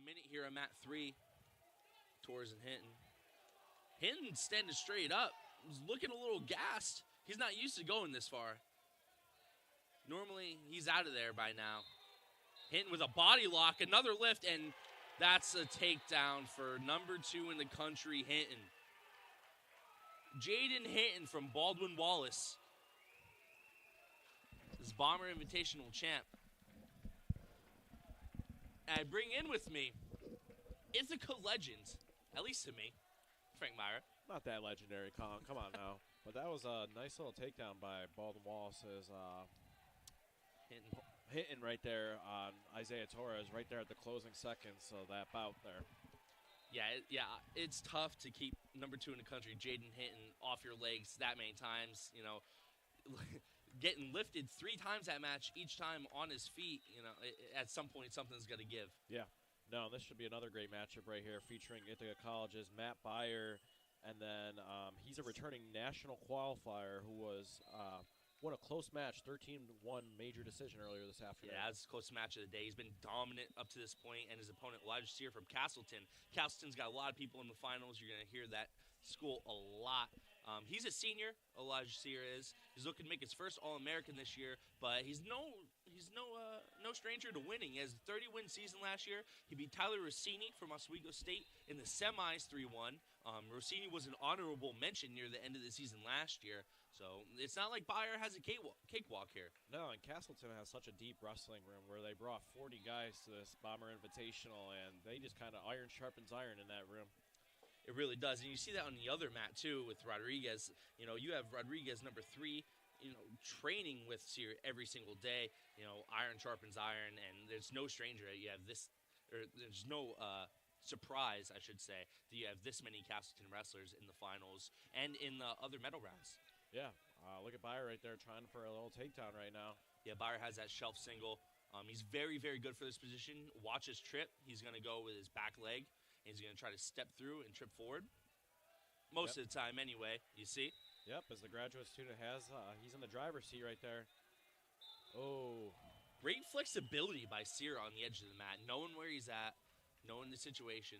minute here on mat 3. Torres and Hinton. Hinton standing straight up. He's looking a little gassed. He's not used to going this far. Normally, he's out of there by now. Hinton with a body lock, another lift, and that's a takedown for number 2 in the country, Hinton. Jaden Hinton from Baldwin Wallace. This is Bomber Invitational champ. And I bring in with me Ithaca legend, at least to me, Frank Meyer. Not that legendary, Colin. Come on now. But that was a nice little takedown by Baldwin Wallace's Hinton right there on Isaiah Torres right there at the closing seconds of that bout there. Yeah, it's tough to keep number 2 in the country, Jaden Hinton, off your legs that many times. You know, getting lifted 3 times that match, each time on his feet. You know, at some point something's got to give. Yeah. No, this should be another great matchup right here featuring Ithaca College's Matt Byer, and then he's a returning national qualifier who was won a close match, 13-1 major decision earlier this afternoon. Yeah, that's the closest match of the day. He's been dominant up to this point, and his opponent, Elijah Sear from Castleton. Castleton's got a lot of people in the finals. You're going to hear that school a lot. He's a senior, Elijah Sear is. He's looking to make his first All-American this year, but he's no stranger to winning. He has a 30-win season last year. He beat Tyler Rossini from Oswego State in the semis 3-1. Rossini was an honorable mention near the end of the season last year. So it's not like Byer has a cakewalk here. No, and Castleton has such a deep wrestling room where they brought 40 guys to this Bomber Invitational, and they just kind of iron sharpens iron in that room. It really does. And you see that on the other mat, too, with Rodriguez. You know, you have Rodriguez, number 3, you know, training with Sear every single day. You know, iron sharpens iron, and there's no stranger that you have this, or there's no surprise, I should say, that you have this many Castleton wrestlers in the finals and in the other medal rounds. Yeah, look at Byer right there trying for a little takedown right now. Yeah, Byer has that shelf single. He's very, very good for this position. Watch his trip. He's going to go with his back leg. And he's going to try to step through and trip forward. Most of the time anyway, you see? Yep, as the graduate student has, he's in the driver's seat right there. Oh. Great flexibility by Sear on the edge of the mat, knowing where he's at, knowing the situation,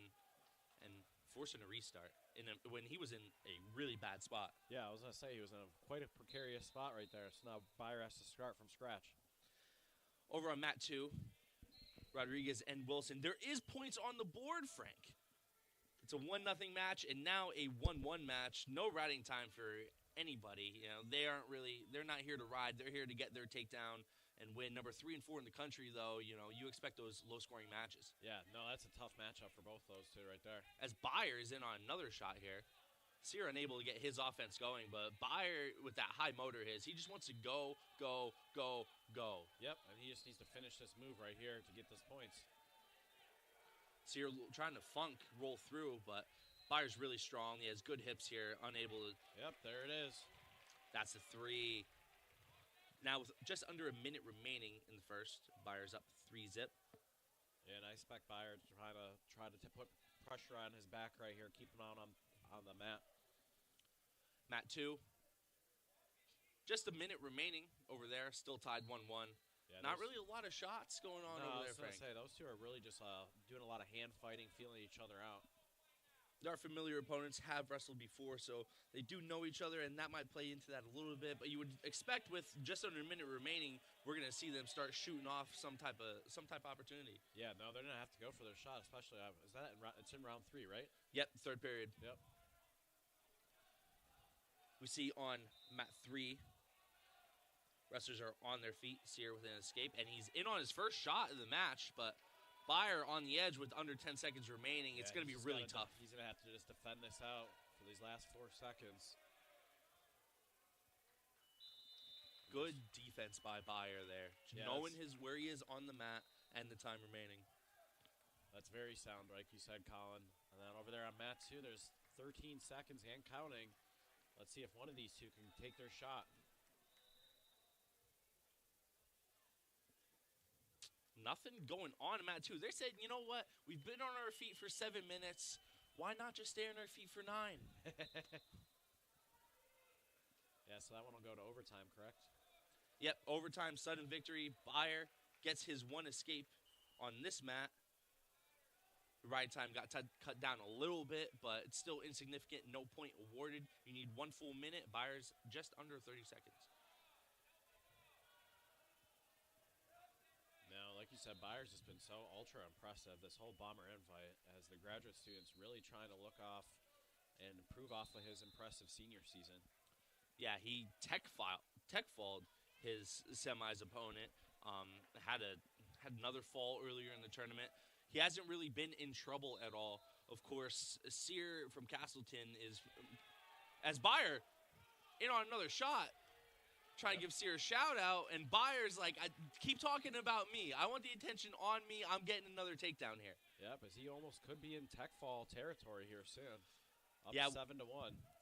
and forcing a restart when he was in a really bad spot. Yeah, I was going to say he was in quite a precarious spot right there, so now Byer has to start from scratch. Over on mat 2, Rodriguez and Wilson. There is points on the board, Frank. It's a 1-0 match, and now a 1-1 match. No riding time for anybody. You know, they're not here to ride. They're here to get their takedown and win. Number 3 and 4 in the country, though, you know, you expect those low-scoring matches. Yeah, no, that's a tough matchup for both those two right there. As Byer is in on another shot here. Sear unable to get his offense going, but Byer, with that high motor he just wants to go, go, go, go. Yep, and he just needs to finish this move right here to get those points. Sear trying to roll through, but Byer's really strong. He has good hips here, unable to. Yep, there it is. That's a 3. Now, with just under a minute remaining in the first, Byer's up 3-zip. Yeah, and I expect Byer to try to put pressure on his back right here, keep him on the mat. Mat 2. Just a minute remaining over there, still tied 1-1. Yeah, not really a lot of shots going on over there, Frank. I was going to say, those two are really just doing a lot of hand fighting, feeling each other out. They're familiar opponents, have wrestled before, so they do know each other, and that might play into that a little bit. But you would expect with just under a minute remaining, we're going to see them start shooting off some type of opportunity. Yeah, no, they're going to have to go for their shot, especially it's in round 3, right? Yep, third period. Yep. We see on mat 3, wrestlers are on their feet, Sear with an escape, and he's in on his first shot of the match, but Byer on the edge with under 10 seconds remaining. Yeah, it's going to be really tough. He's going to have to just defend this out for these last 4 seconds. Good defense by Byer there, yeah, knowing where he is on the mat and the time remaining. That's very sound, like you said, Colin. And then over there on mat 2, there's 13 seconds and counting. Let's see if one of these two can take their shot. Nothing going on in mat 2. They said, you know what? We've been on our feet for 7 minutes. Why not just stay on our feet for 9? Yeah, so that one will go to overtime, correct? Yep, overtime, sudden victory. Byer gets his one escape on this mat. Ride time got cut down a little bit, but it's still insignificant. No point awarded. You need 1 full minute. Byers just under 30 seconds. Now, like you said, Byers has been so ultra impressive this whole Bomber invite as the graduate students really trying to look off and improve off of his impressive senior season. Yeah, he tech falled his semis opponent. Had another fall earlier in the tournament. He hasn't really been in trouble at all. Of course, Sear from Castleton is, as Byer, in on another shot, trying to give Sear a shout out, and Byers like, I keep talking about me. I want the attention on me. I'm getting another takedown here. Yeah, because he almost could be in tech fall territory here soon. Up 7-1.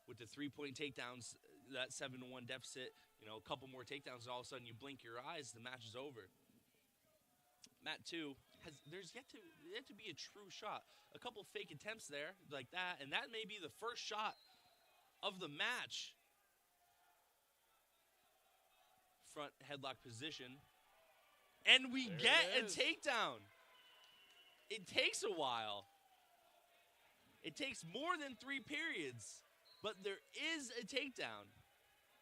With the 3-point takedowns, that 7-1 deficit, a couple more takedowns, and all of a sudden you blink your eyes, the match is over. Mat 2 there's yet to be a true shot. A couple fake attempts there like that, and that may be the first shot of the match. Front headlock position, and we get a takedown. It takes a while. It takes more than 3 periods, but there is a takedown.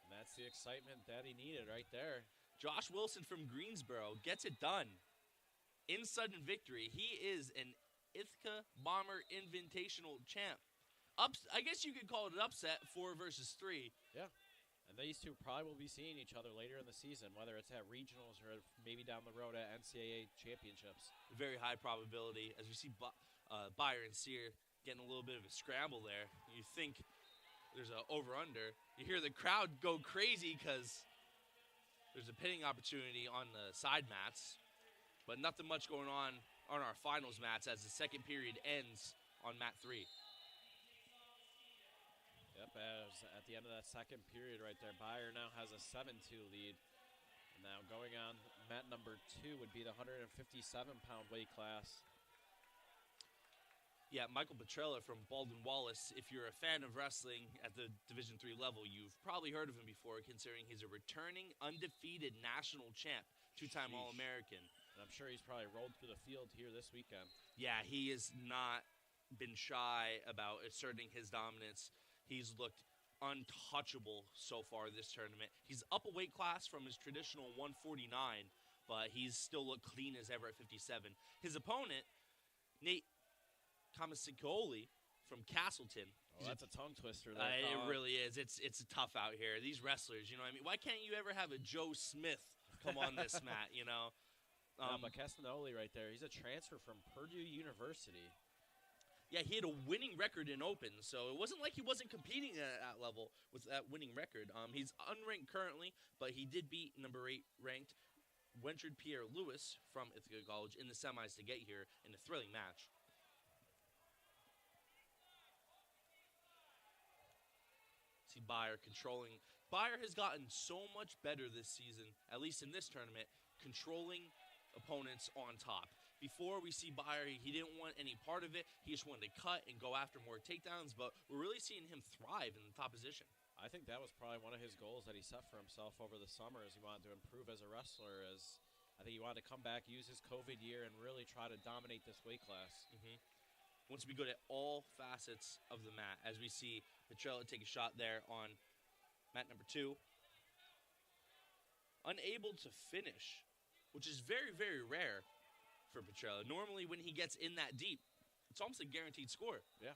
And that's the excitement that he needed right there. Josh Wilson from Greensboro gets it done. In sudden victory, he is an Ithaca Bomber Invitational champ. I guess you could call it an upset, 4 versus 3. Yeah. And these two probably will be seeing each other later in the season, whether it's at regionals or maybe down the road at NCAA championships. Very high probability. As we see Byer and Sear getting a little bit of a scramble there. You think there's an over-under. You hear the crowd go crazy because there's a pinning opportunity on the side mats. But nothing much going on our finals mats as the second period ends on mat 3. Yep, as at the end of that second period right there, Byer now has a 7-2 lead. And now going on mat number 2 would be the 157-pound weight class. Yeah, Michael Petrella from Baldwin Wallace. If you're a fan of wrestling at the Division III level, you've probably heard of him before, considering he's a returning undefeated national champ, 2-time All-American. And I'm sure he's probably rolled through the field here this weekend. Yeah, he has not been shy about asserting his dominance. He's looked untouchable so far this tournament. He's up a weight class from his traditional 149, but he's still looked clean as ever at 57. His opponent, Nate Kamasicoli from Castleton. Oh, that's a tongue twister there. It really is. It's tough out here. These wrestlers, you know what I mean? Why can't you ever have a Joe Smith come on this mat, but Castanoli right there, he's a transfer from Purdue University. Yeah, he had a winning record in Open, so it wasn't like he wasn't competing at that level with that winning record. He's unranked currently, but he did beat number 8 ranked Wentred Pierre Lewis from Ithaca College in the semis to get here in a thrilling match. See Byer controlling. Byer has gotten so much better this season, at least in this tournament, controlling opponents on top. Before we see Byer, he didn't want any part of it. He just wanted to cut and go after more takedowns, but we're really seeing him thrive in the top position. I think that was probably one of his goals that he set for himself over the summer, as he wanted to improve as a wrestler. As I think he wanted to come back, use his COVID year, and really try to dominate this weight class. Wants to be good at all facets of the mat, as we see Petrella take a shot there on mat number 2. Unable to finish, which is very, very rare for Petrella. Normally, when he gets in that deep, it's almost a guaranteed score. Yeah.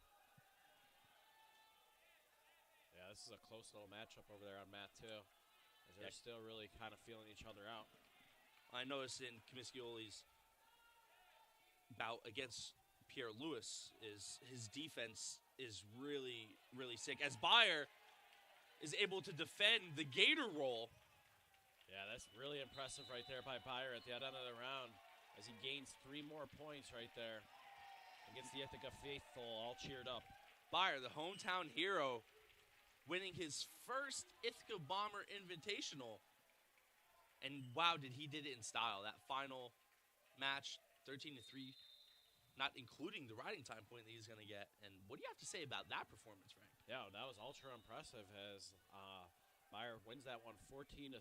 Yeah, this is a close little matchup over there on mat 2, as they're still really kind of feeling each other out. I noticed in Kamascioli's bout against Pierre Lewis, is his defense is really, really sick. As Byer is able to defend the gator roll. Yeah, that's really impressive right there by Byer at the end of the round, as he gains 3 more points right there against the Ithaca faithful, all cheered up. Byer, the hometown hero, winning his first Ithaca Bomber Invitational. And wow, did he did it in style. That final match, 13-3, not including the riding time point that he's going to get. And what do you have to say about that performance, Frank? Yeah, that was ultra impressive, as Byer wins that one 14-3.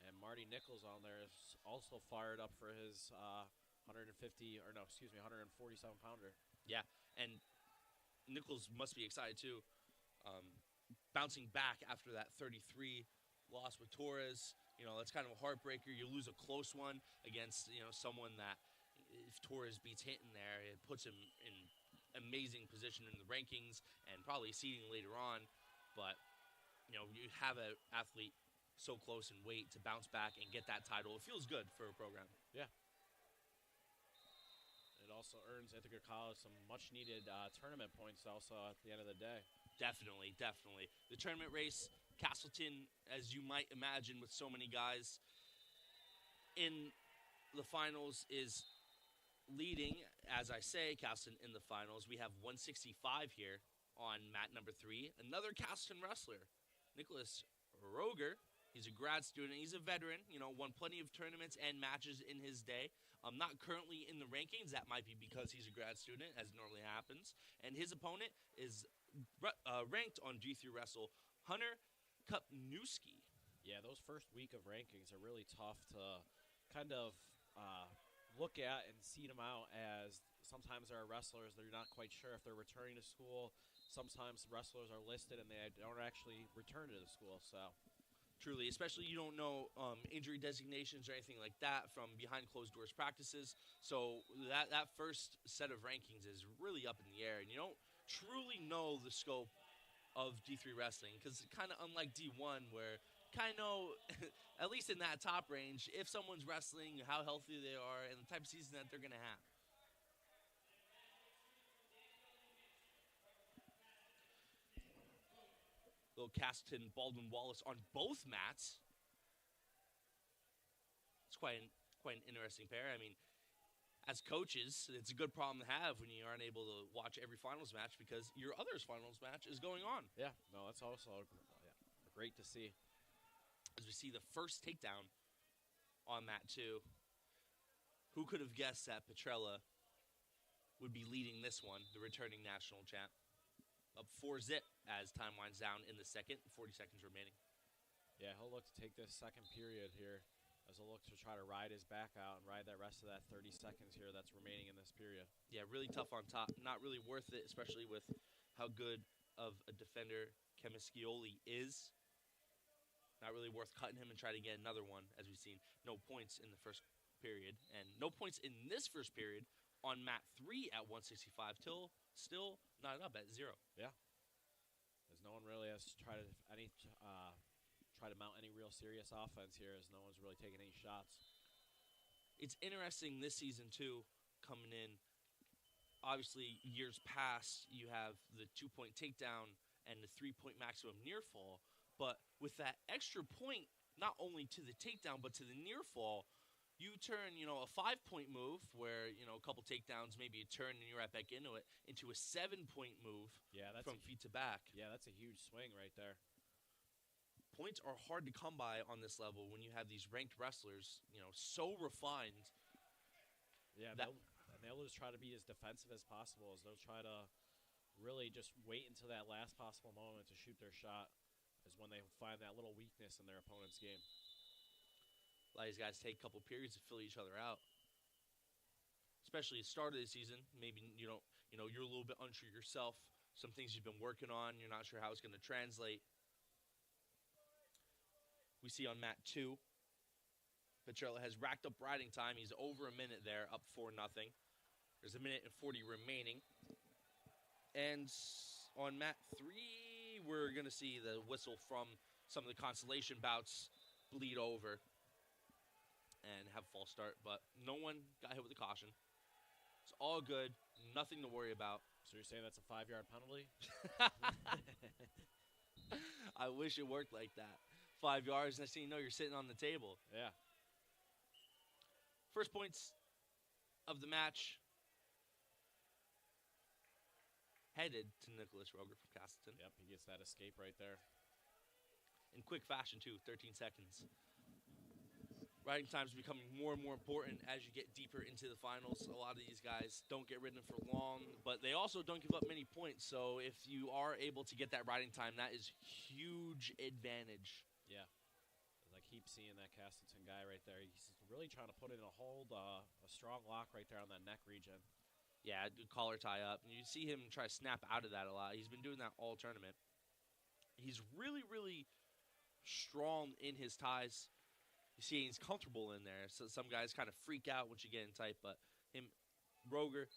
And Marty Nichols on there is also fired up for his 150 or no, excuse me, 147 pounder. Yeah, and Nichols must be excited too. Bouncing back after that 33 loss with Torres, that's kind of a heartbreaker. You lose a close one against, someone that if Torres beats Hinton there, it puts him in amazing position in the rankings and probably seeding later on. But, you have an athlete so close in weight to bounce back and get that title. It feels good for a program. Yeah. It also earns Ithaca College some much-needed tournament points also at the end of the day. Definitely. The tournament race, Castleton, as you might imagine with so many guys in the finals, is leading. As I say, Castleton in the finals. We have 165 here on mat number 3. Another Castleton wrestler, Nicholas Roger. He's a grad student. He's a veteran, won plenty of tournaments and matches in his day. Not currently in the rankings. That might be because he's a grad student, as normally happens. And his opponent is ranked on G3 Wrestle, Hunter Kupnewski. Yeah, those first week of rankings are really tough to kind of look at and seed them out, as sometimes there are wrestlers that you're not quite sure if they're returning to school. Sometimes wrestlers are listed and they don't actually return to the school, so... Truly, especially you don't know injury designations or anything like that from behind closed doors practices. So that first set of rankings is really up in the air, and you don't truly know the scope of D3 wrestling, because kind of unlike D1, where kind of know, at least in that top range, if someone's wrestling, how healthy they are, and the type of season that they're going to have. Little Castleton, Baldwin Wallace on both mats. It's quite an interesting pair. I mean, as coaches, it's a good problem to have when you aren't able to watch every finals match because your other's finals match is going on. Yeah, no, that's also great to see. As we see the first takedown on mat 2. Who could have guessed that Petrella would be leading this one, the returning national champ? Up 4-0 as time winds down in the second, 40 seconds remaining. Yeah, he'll look to take this second period here as he'll look to try to ride his back out and ride that rest of that 30 seconds here that's remaining in this period. Yeah, really tough on top. Not really worth it, especially with how good of a defender Kemischioli is. Not really worth cutting him and trying to get another one, as we've seen. No points in the first period, and no points in this first period on mat 3 at 165 till still not up at 0. Yeah, as no one really has tried to mount any real serious offense here, as no one's really taking any shots. It's interesting this season too, coming in. Obviously, years past, you have the 2-point takedown and the 3-point maximum near fall, but with that extra point, not only to the takedown but to the near fall, you turn, a 5-point move where, a couple takedowns, maybe a turn and you're right back into it, into a 7-point move from feet to back. Yeah, that's a huge swing right there. Points are hard to come by on this level when you have these ranked wrestlers, so refined. Yeah, they'll just try to be as defensive as possible, as they'll try to really just wait until that last possible moment to shoot their shot, is when they find that little weakness in their opponent's game. A lot of these guys take a couple periods to fill each other out. Especially at the start of the season, maybe you're a little bit unsure yourself. Some things you've been working on, you're not sure how it's going to translate. We see on mat 2, Petrella has racked up riding time. He's over a minute there, up 4-0. There's a minute and 40 remaining. And on mat 3, we're going to see the whistle from some of the consolation bouts bleed over and have a false start, but no one got hit with a caution. It's all good, nothing to worry about. So you're saying that's a 5-yard penalty? I wish it worked like that. 5 yards, next thing you know, you're sitting on the table. Yeah. First points of the match headed to Nicholas Roger from Castleton. Yep, he gets that escape right there. In quick fashion, too, 13 seconds. Riding time is becoming more and more important as you get deeper into the finals. A lot of these guys don't get ridden for long, but they also don't give up many points. So if you are able to get that riding time, that is huge advantage. Yeah. Like keep seeing that Castleton guy right there. He's really trying to put in a hold, a strong lock right there on that neck region. Yeah, collar tie up. And you see him try to snap out of that a lot. He's been doing that all tournament. He's really, really strong in his ties. You see he's comfortable in there. So some guys kind of freak out once you get in tight, but him, Roger,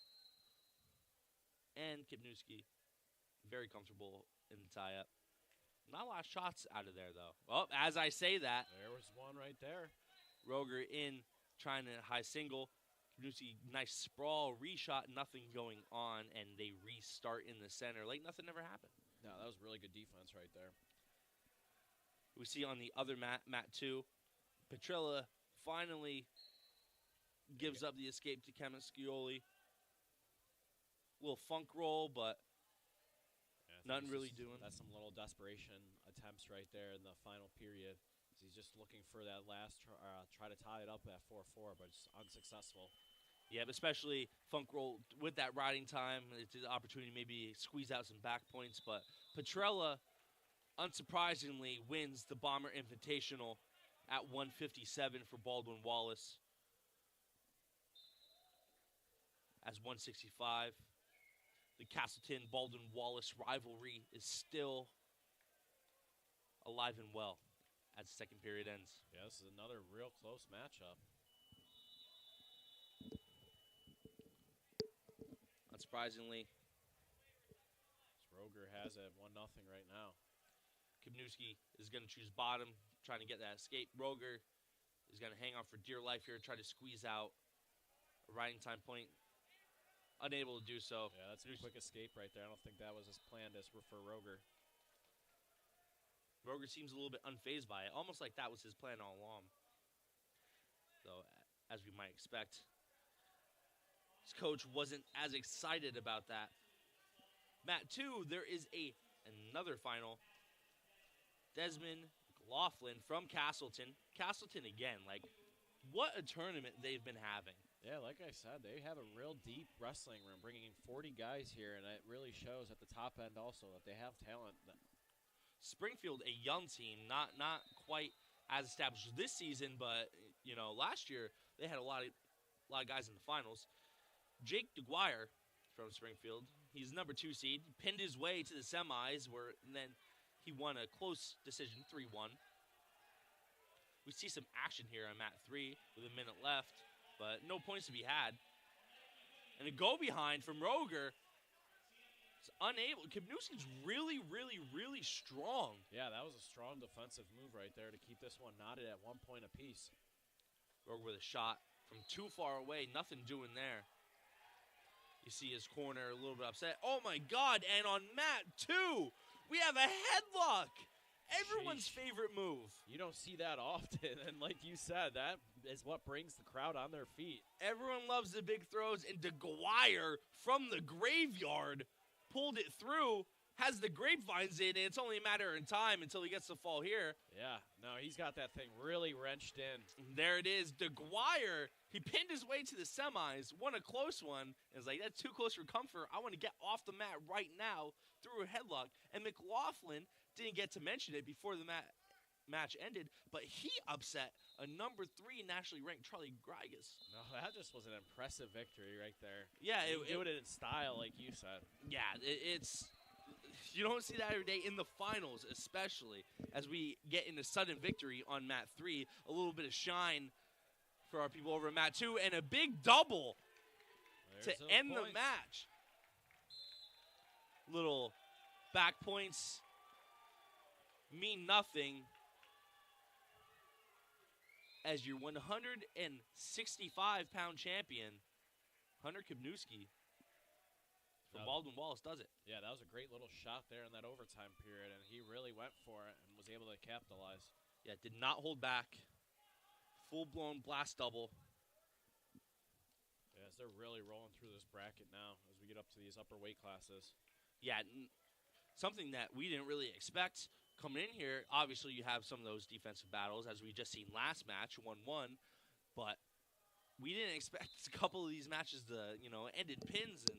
and Kipnewski, very comfortable in the tie-up. Not a lot of shots out of there, though. Well, as I say that, there was one right there. Roger in, trying to high single. Kipnewski, nice sprawl, reshot, nothing going on, and they restart in the center like nothing ever happened. No, that was really good defense right there. We see on the other mat 2, Petrella finally gives up the escape to Camascioli. Little funk roll, but nothing really doing. That's some little desperation attempts right there in the final period. He's just looking for that last try to tie it up at 4-4, but it's unsuccessful. Yeah, but especially funk roll with that riding time. It's an opportunity to maybe squeeze out some back points. But Petrella, unsurprisingly, wins the Bomber Invitational at 157 for Baldwin Wallace. As 165. The Castleton-Baldwin Wallace rivalry is still alive and well as the second period ends. Yeah, this is another real close matchup. Unsurprisingly, Roger has it 1-0 right now. Kipnewski is going to choose bottom, trying to get that escape. Roger is going to hang on for dear life here, try to squeeze out a riding time point. Unable to do so. Yeah, that's a quick escape right there. I don't think that was as planned as for Roger. Roger seems a little bit unfazed by it, almost like that was his plan all along. Though, as we might expect, his coach wasn't as excited about that. Mat 2, there is another final. Desmond McLaughlin from Castleton. Castleton again, like, what a tournament they've been having. Yeah, like I said, they have a real deep wrestling room, bringing in 40 guys here, and it really shows at the top end also that they have talent. Springfield, a young team, not quite as established this season, but you know, last year they had a lot of guys in the finals. Jake DeGuire from Springfield, he's number 2 seed, pinned his way to the semis, and then he won a close decision, 3-1. We see some action here on mat 3 with a minute left. But no points to be had. And a go behind from Roger. It's unable. Kipnewski's really, really, really strong. Yeah, that was a strong defensive move right there to keep this one knotted at 1 point apiece. Roger with a shot from too far away. Nothing doing there. You see his corner a little bit upset. Oh, my God. And on mat 2, we have a headlock. Everyone's favorite move. You don't see that often, and like you said, that is what brings the crowd on their feet. Everyone loves the big throws, and DeGuire from the graveyard pulled it through, has the grapevines in, and it's only a matter of time until he gets the fall here. Yeah, no, he's got that thing really wrenched in. There it is. DeGuire, he pinned his way to the semis, won a close one, and was like, that's too close for comfort. I want to get off the mat right now through a headlock. And McLaughlin didn't get to mention it before the match ended, but he upset a number 3 nationally ranked Charlie Grigas. No, that just was an impressive victory right there. Yeah, it do it in style, like you said. Yeah, it's you don't see that every day in the finals, especially as we get into sudden victory on mat 3. A little bit of shine for our people over at mat 2, and a big double to end the match. Little back points mean nothing as your 165-pound champion, Hunter Kipnewski from Baldwin Wallace, does it. Yeah, that was a great little shot there in that overtime period, and he really went for it and was able to capitalize. Yeah, did not hold back. Full-blown blast double. Yes, they're really rolling through this bracket now as we get up to these upper weight classes. Yeah, something that we didn't really expect coming in here. Obviously, you have some of those defensive battles, as we just seen last match, 1-1. But we didn't expect a couple of these matches to, end in pins and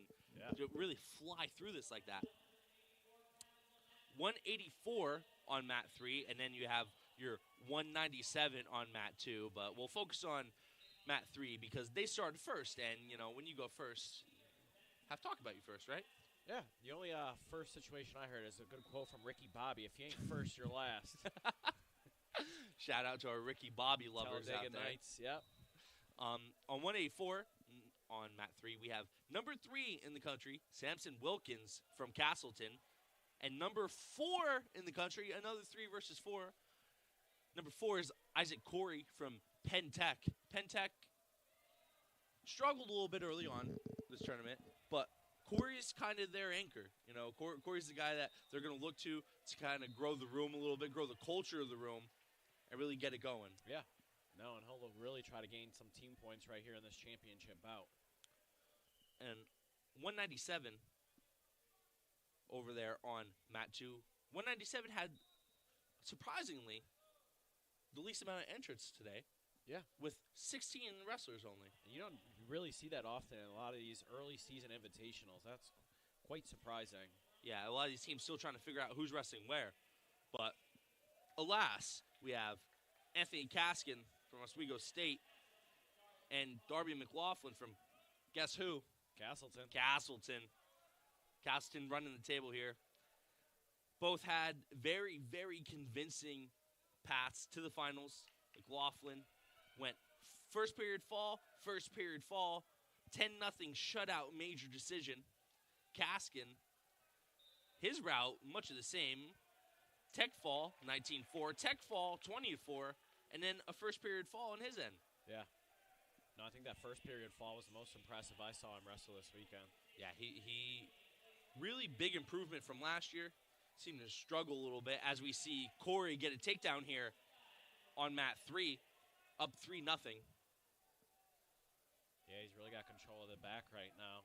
to really fly through this like that. 184 on mat 3, and then you have your 197 on mat 2, but we'll focus on mat 3 because they started first, and, when you go first, have to talk about you first, right? Yeah, the only first situation I heard is a good quote from Ricky Bobby. If you ain't first, you're last. Shout out to our Ricky Bobby lovers out there. Knights, yep. On 184, on mat 3, we have number 3 in the country, Samson Wilkins from Castleton, and number 4 in the country, another 3 versus 4. Number 4 is Isaac Corey from Penn Tech. Penn Tech struggled a little bit early on this tournament, but Corey's kind of their anchor. Corey's the guy that they're going to look to kind of grow the room a little bit, grow the culture of the room, and really get it going. Yeah. No, and he'll really try to gain some team points right here in this championship bout. And 197 over there on mat 2. 197 had, surprisingly, the least amount of entrants today. Yeah. With 16 wrestlers only. And you don't really see that often in a lot of these early season invitationals. That's quite surprising. Yeah, a lot of these teams still trying to figure out who's wrestling where. But alas, we have Anthony Kaskin from Oswego State and Darby McLaughlin from, guess who? Castleton. Castleton running the table here. Both had very, very convincing paths to the finals. McLaughlin went first period fall, 10-0 shutout major decision. Kaskin, his route, much of the same. Tech fall, 19-4. Tech fall, 20-4. And then a first period fall on his end. Yeah. No, I think that first period fall was the most impressive I saw him wrestle this weekend. Yeah, he really big improvement from last year. Seemed to struggle a little bit as we see Corey get a takedown here on mat 3, up 3-0. Yeah, he's really got control of the back right now.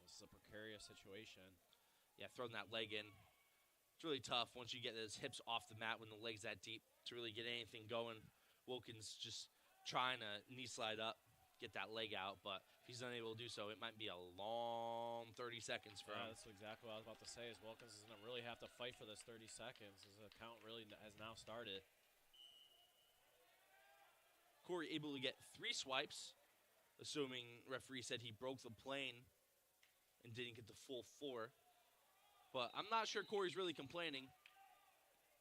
This is a precarious situation. Yeah, throwing that leg in. It's really tough once you get those hips off the mat when the leg's that deep to really get anything going. Wilkins just trying to knee slide up, get that leg out, but if he's unable to do so, it might be a long 30 seconds for him. That's exactly what I was about to say, is Wilkins is going to really have to fight for this 30 seconds as the count really has now started. Corey able to get 3 swipes, assuming referee said he broke the plane and didn't get the full 4. But I'm not sure Corey's really complaining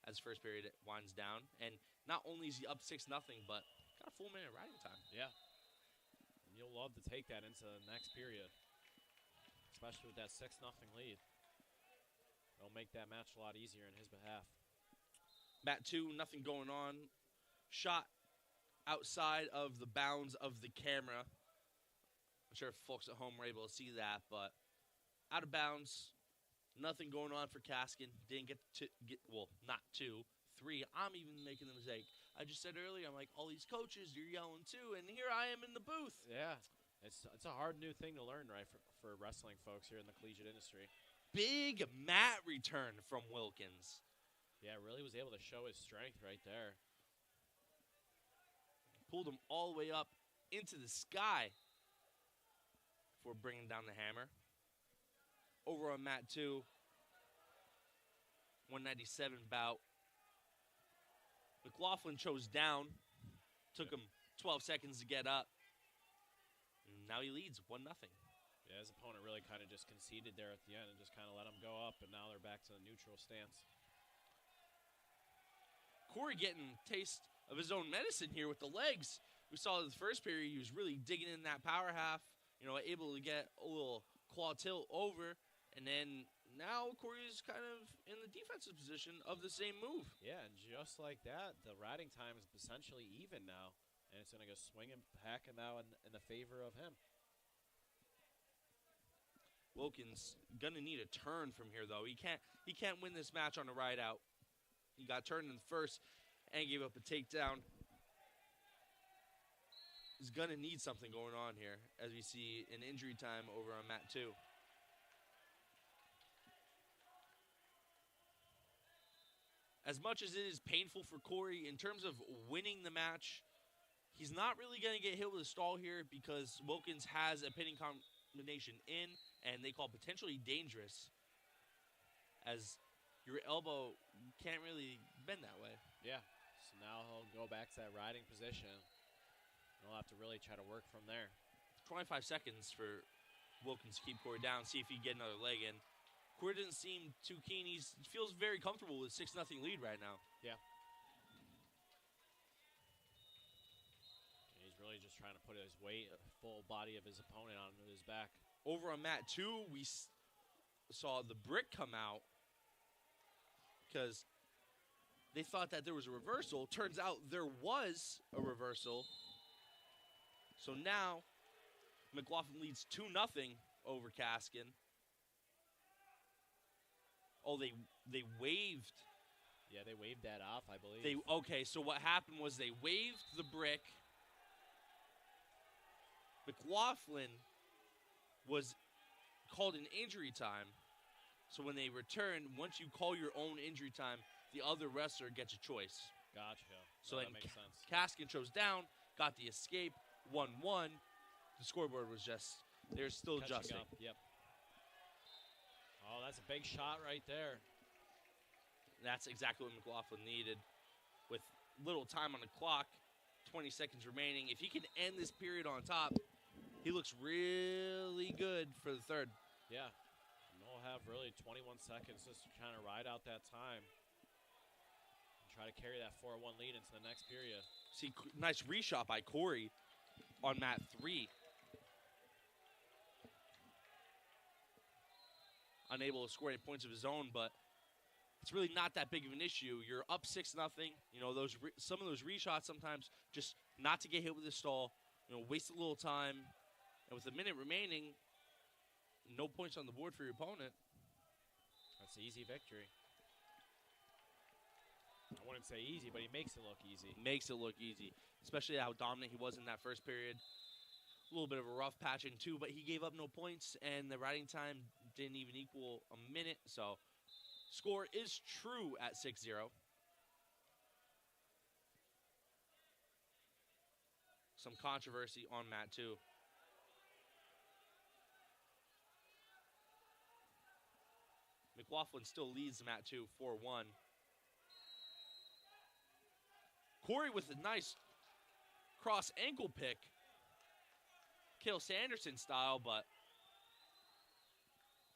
as first period winds down. And not only is he up 6-0, but got a full minute riding time. Yeah. And you'll love to take that into the next period, especially with that 6-0 lead. It'll make that match a lot easier in his behalf. Mat 2, nothing going on. Shot outside of the bounds of the camera. I'm sure folks at home were able to see that, but out of bounds. Nothing going on for Kaskin. Didn't get, not 2, 3. I'm even making the mistake. I just said earlier, I'm like, all these coaches, you're yelling too, and here I am in the booth. Yeah, it's a hard new thing to learn, right, for wrestling folks here in the collegiate industry. Big mat return from Wilkins. Yeah, really was able to show his strength right there. Pulled him all the way up into the sky before bringing down the hammer. Over on mat 2, 197 bout. McLaughlin chose down. Took him 12 seconds to get up. And now he leads 1-0. Yeah, his opponent really kind of just conceded there at the end and just kind of let him go up, and now they're back to the neutral stance. Corey getting taste of his own medicine here with the legs. We saw in the first period he was really digging in that power half, able to get a little claw tilt over. And then now Corey's kind of in the defensive position of the same move. Yeah, and just like that, the riding time is essentially even now. And it's going to go swinging, packing now in the favor of him. Wilkins going to need a turn from here, though. He can't win this match on a ride out. He got turned in the first and gave up a takedown. He's going to need something going on here as we see an injury time over on mat 2. As much as it is painful for Corey in terms of winning the match, he's not really going to get hit with a stall here because Wilkins has a pinning combination in, and they call potentially dangerous, as your elbow can't really bend that way. Yeah, So now he'll go back to that riding position. He'll have to really try to work from there. 25 seconds for Wilkins to keep Corey down, see if he can get another leg in. Corey doesn't seem too keen. He feels very comfortable with a 6-0 lead right now. Yeah. And he's really just trying to put his weight, full body of his opponent on his back. Over on mat 2, we saw the brick come out because they thought that there was a reversal. Turns out there was a reversal. So now McLaughlin leads 2-0 over Kaskin. Oh, they waived. Yeah, they waved that off, I believe. Okay, so what happened was they waved the brick. McLaughlin was called an injury time. So when they return, once you call your own injury time, the other wrestler gets a choice. Gotcha. So that then makes sense. Kaskin chose down, got the escape, 1-1. The scoreboard was just, they're still Catching adjusting. up, yep. Oh, that's a big shot right there. That's exactly what McLaughlin needed. With little time on the clock, 20 seconds remaining. If he can end this period on top, he looks really good for the third. Yeah. And we'll have really 21 seconds just to kind of ride out that time. And try to carry that 4-1 lead into the next period. See, nice reshot by Corey on mat 3. Unable to score any points of his own, but it's really not that big of an issue. You're up 6-0. You know, some of those reshots sometimes just not to get hit with a stall. You know, waste a little time, and with a minute remaining, no points on the board for your opponent. That's an easy victory. I wouldn't say easy, but he makes it look easy. Makes it look easy, especially how dominant he was in that first period. A little bit of a rough patching too, but he gave up no points, and the riding time didn't even equal a minute. So, score is true at 6-0. Some controversy on mat 2. McLaughlin still leads mat 2, 4-1. Corey with a nice cross ankle pick. Cale Sanderson style, but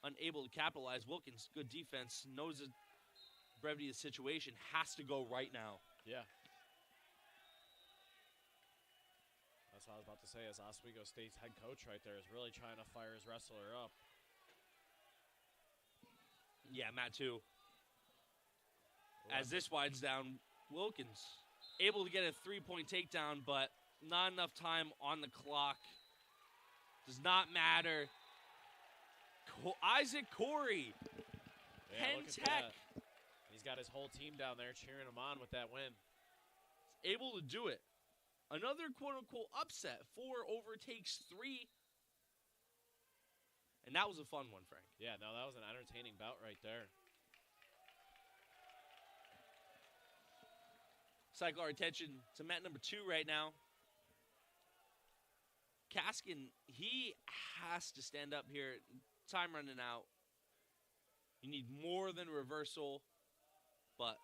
unable to capitalize. Wilkins, good defense, knows the brevity of the situation, has to go right now. Yeah. That's what I was about to say, as Oswego State's head coach right there is really trying to fire his wrestler up. Yeah, mat 2. As this winds down, Wilkins able to get a 3-point takedown, but not enough time on the clock. Does not matter. Isaac Corey, Yeah, Tech, he's got his whole team down there cheering him on with that win. able to do it. Another quote-unquote upset. 4 overtakes 3. And that was a fun one, Frank. Yeah, no, that was an entertaining bout right there. Cycle our attention to mat number 2 right now. Kaskin, he has to stand up here. Time running out. You need more than a reversal. But,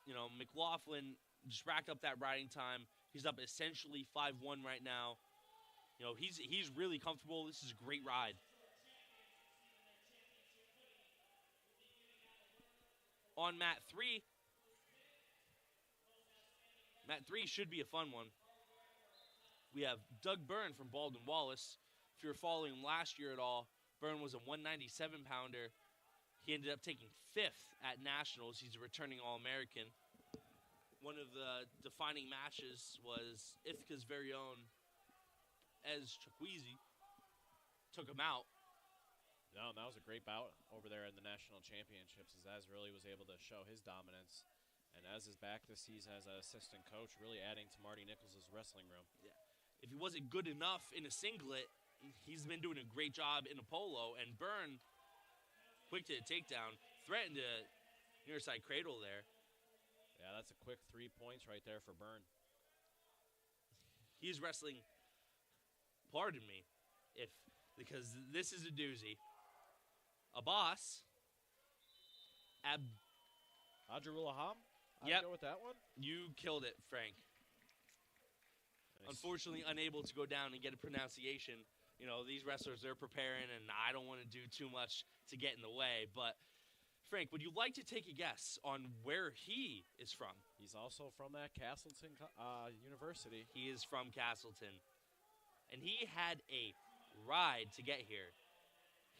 you know, McLaughlin just racked up that riding time. He's up essentially 5-1 right now. You know, he's really comfortable. This is a great ride. On mat 3. Mat 3 should be a fun one. We have Doug Byrne from Baldwin Wallace. If you were following him last year at all, Byrne was a 197-pounder. He ended up taking 5th at Nationals. He's a returning All-American. One of the defining matches was Ithaca's very own Ez Chakwizi. Took him out. No, that was a great bout over there in the national championships, as Ez really was able to show his dominance. And Ez is back this season as an assistant coach, really adding to Marty Nichols' wrestling room. Yeah. If he wasn't good enough in a singlet, he's been doing a great job in a polo. And Byrne, quick to the takedown, threatened to near side cradle there. Yeah, that's a quick 3 points right there for Byrne. He's wrestling, pardon me, because this is a doozy. Abbas, Adrulaham? I'd Yep. go with that one. You killed it, Frank. Nice. Unfortunately, unable to go down and get a pronunciation. You know, these wrestlers, they're preparing, and I don't want to do too much to get in the way. But, Frank, would you like to take a guess on where he is from? He's also from that Castleton University. He is from Castleton. And he had a ride to get here.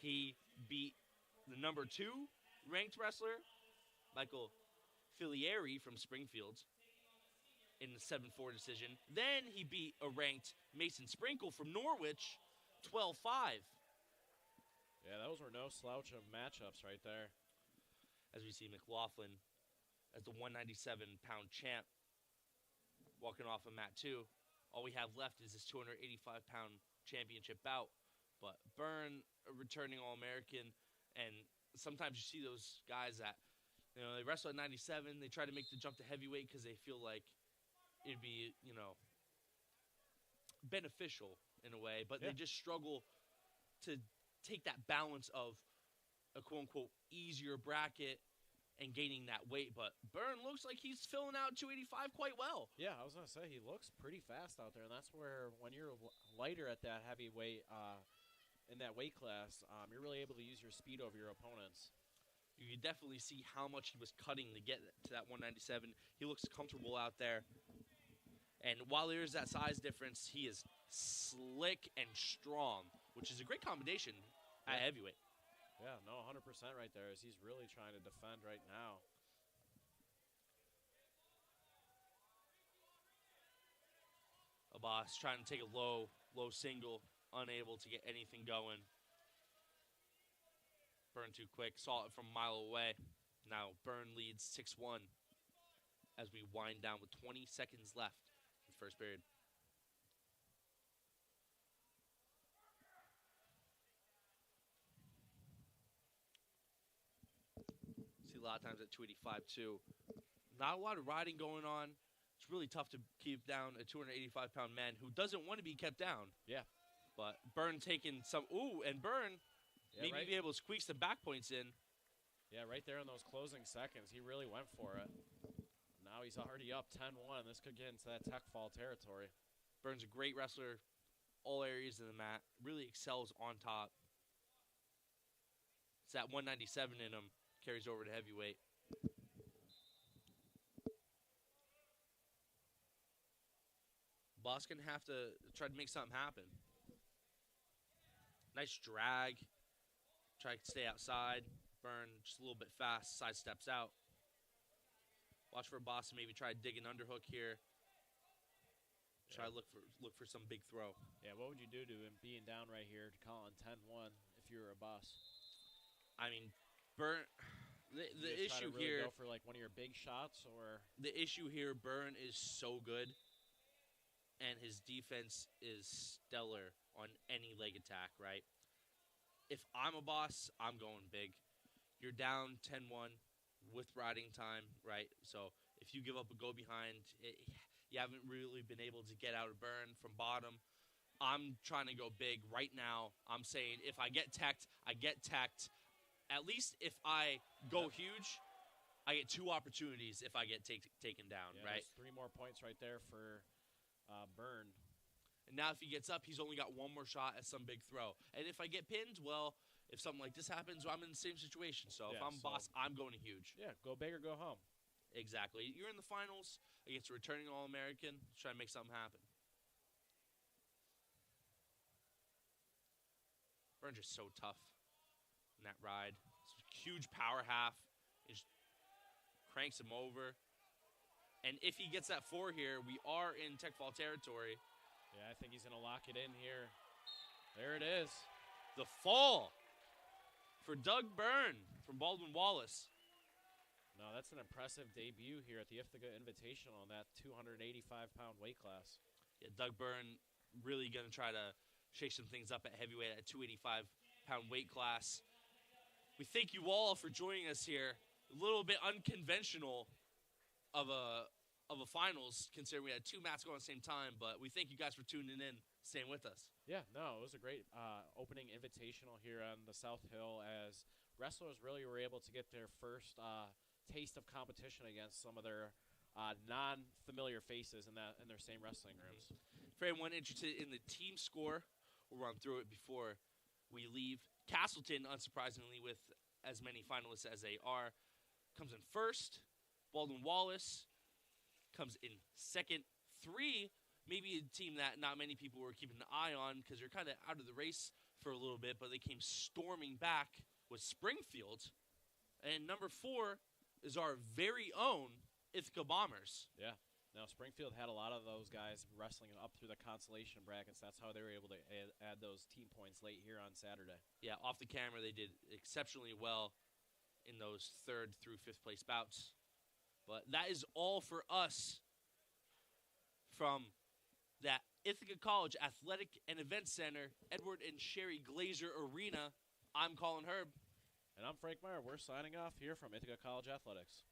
He beat the number 2 ranked wrestler, Michael Filieri from Springfield, in the 7-4 decision. Then he beat a ranked Mason Sprinkle from Norwich, 12-5. Yeah, those were no slouch of matchups right there. As we see McLaughlin as the 197-pound champ walking off of mat 2. All we have left is this 285-pound championship bout. But Byrne, a returning All-American, and sometimes you see those guys that, you know, they wrestle at 97, they try to make the jump to heavyweight because they feel like it'd be, you know, beneficial in a way, but they just struggle to take that balance of a quote-unquote easier bracket and gaining that weight. But Byrne looks like he's filling out 285 quite well. Yeah, I was going to say, he looks pretty fast out there, and that's where when you're lighter at that heavyweight, in that weight class, you're really able to use your speed over your opponents. You can definitely see how much he was cutting to get to that 197. He looks comfortable out there. And while there is that size difference, he is slick and strong, which is a great combination at heavyweight. Yeah, no, 100% right there, as he's really trying to defend right now. Abbas trying to take a low single, unable to get anything going. Byrne too quick, saw it from a mile away. Now Byrne leads 6-1 as we wind down with 20 seconds left in the first period. See a lot of times at 285 too. Not a lot of riding going on. It's really tough to keep down a 285-pound man who doesn't want to be kept down. Yeah. But Byrne taking some, and Byrne maybe be able to squeak some back points in. Yeah, right there in those closing seconds, he really went for it. Now he's already up 10-1. This could get into that tech fall territory. Byrne's a great wrestler, all areas of the mat, really excels on top. It's that 197 in him, carries over to heavyweight. Boss gonna have to try to make something happen. Nice drag. Try to stay outside. Byrne just a little bit fast. Side steps out. Watch for Boss to maybe try to dig an underhook here. Try to look for some big throw. Yeah, what would you do to him being down right here to call on 10-1 if you were a Boss? I mean, Byrne. The issue really here. Go for like one of your big shots, or the issue here. Byrne is so good, and his defense is stellar on any leg attack. Right. If I'm a Boss, I'm going big. You're down 10-1 with riding time, right? So if you give up a go behind, you haven't really been able to get out of Byrne from bottom. I'm trying to go big right now. I'm saying if I get teched, I get teched. At least if I go huge, I get 2 opportunities if I get taken down, right? 3 more points right there for Byrne. And now if he gets up, he's only got 1 more shot at some big throw. And if I get pinned, well, if something like this happens, I'm in the same situation. So if I'm Boss, I'm going to huge. Yeah, go big or go home. Exactly. You're in the finals against a returning All-American. Try to make something happen. Byrne's just so tough in that ride. Huge power half. He just cranks him over. And if he gets that 4 here, we are in tech fall territory. Yeah, I think he's going to lock it in here. There it is. The fall for Doug Byrne from Baldwin Wallace. No, that's an impressive debut here at the Ithaca Invitational on that 285-pound weight class. Yeah, Doug Byrne really going to try to shake some things up at heavyweight at 285-pound weight class. We thank you all for joining us here. A little bit unconventional of a finals, considering we had 2 mats going at the same time, but we thank you guys for tuning in, staying with us. Yeah, no, it was a great opening invitational here on the South Hill as wrestlers really were able to get their first taste of competition against some of their non-familiar faces in their same wrestling rooms. For anyone interested in the team score, we'll run through it before we leave. Castleton, unsurprisingly, with as many finalists as they are, comes in first. Baldwin Wallace comes in second. 3, maybe a team that not many people were keeping an eye on because they're kind of out of the race for a little bit, but they came storming back with Springfield. And number 4 is our very own Ithaca Bombers. Yeah. Now, Springfield had a lot of those guys wrestling up through the consolation brackets. That's how they were able to add those team points late here on Saturday. Yeah, off the camera, they did exceptionally well in those 3rd through 5th place bouts. But that is all for us from that Ithaca College Athletic and Event Center, Edward and Sherry Glazer Arena. I'm Colin Herb. And I'm Frank Meyer. We're signing off here from Ithaca College Athletics.